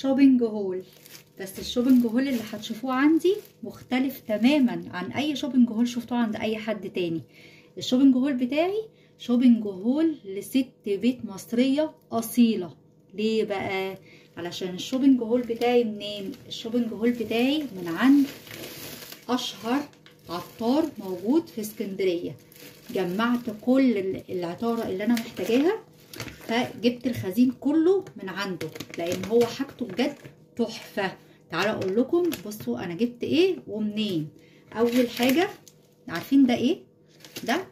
شوبينج هول. بس الشوبينج هول اللي هتشوفوه عندي مختلف تماما عن اي شوبينج هول شفتوه عند اي حد تاني. الشوبينج هول بتاعي شوبينج هول لست بيت مصرية اصيلة. ليه بقى؟ علشان الشوبينج هول بتاعي منين؟ الشوبينج هول بتاعي من عند اشهر عطار موجود في اسكندرية. جمعت كل العطارة اللي انا محتاجاها، فجبت الخزين كله من عنده لان هو حاجته بجد تحفة. تعالوا اقول لكم، بصوا انا جبت ايه ومنين. اول حاجة، عارفين ده ايه؟ ده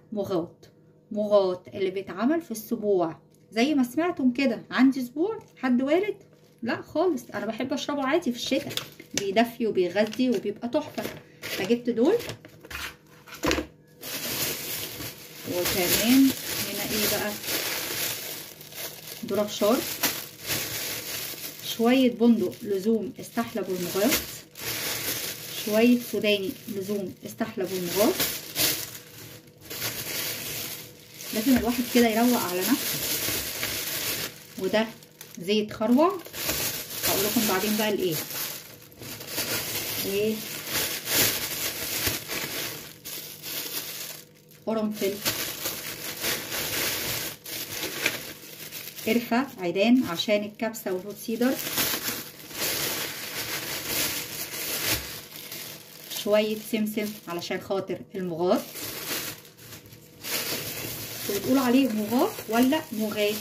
مغاط اللي بيتعمل في السبوع. زي ما سمعتم كده، عندي اسبوع حد وارد؟ لا خالص، انا بحب اشربه عادي في الشتاء، بيدفي وبيغذي وبيبقى تحفة. فجبت دول. وكمان هنا ايه بقى؟ درافشار، شوية بندق لزوم استحلب المغاط، شوية سوداني لزوم استحلب المغاط. لازم الواحد كده يروق على نفسه. وده زيت خروع، هقول لكم بعدين بقى الايه. ايه؟ قرنفل، قرفة، عيدان عشان الكبسة والهوت سيدر، شوية سمسم علشان خاطر المغاط. بتقولوا عليه مغاط ولا مغات؟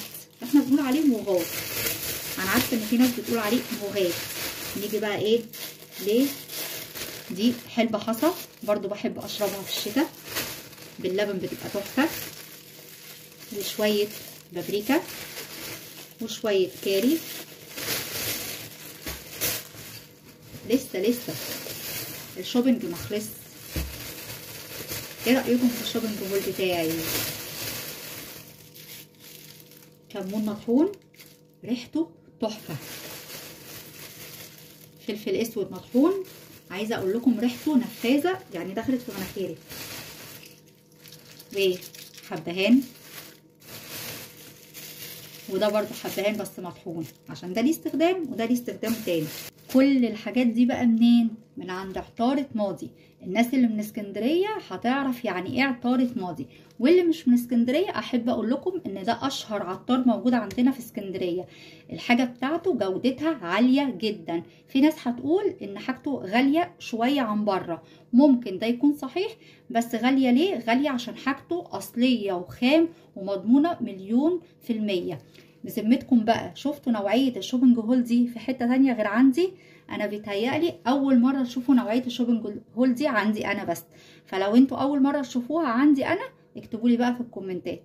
احنا بنقول عليه مغاط. انا عارفه ان في ناس بتقول عليه مغات. نيجي بقى ايه ليه؟ دي حلبة حصى، برضو بحب اشربها في الشتاء باللبن، بتبقى تحفه. وشويه بابريكا وشويه كاري. لسه الشوبينج مخلص. ايه رايكم في الشوبينج هول بتاعي؟ كمون مطحون ريحته تحفه، فلفل اسود مطحون، عايزه اقول لكم ريحته نفاذه، يعني دخلت في مناخيري. وحبهان، وده برضو حبهان بس مطحون، عشان ده ليه استخدام وده ليه استخدام تاني. كل الحاجات دي بقى منين؟ من عند عطارة ماضي. الناس اللي من اسكندرية هتعرف يعني ايه عطارة ماضي، واللي مش من اسكندرية احب اقول لكم ان ده اشهر عطار موجود عندنا في اسكندرية. الحاجة بتاعته جودتها عالية جدا. في ناس هتقول ان حاجته غالية شوية عن بره، ممكن ده يكون صحيح، بس غالية ليه؟ غالية عشان حاجته اصلية وخام ومضمونة 100%. بذمتكم بقى، شفتوا نوعية الشوبينج هول دي في حتة تانية غير عندي؟ انا بيتهيألي اول مرة تشوفوا نوعية الشوبينج هول دي عندي انا بس. فلو انتوا اول مرة تشوفوها عندي انا، اكتبولي بقى في الكومنتات.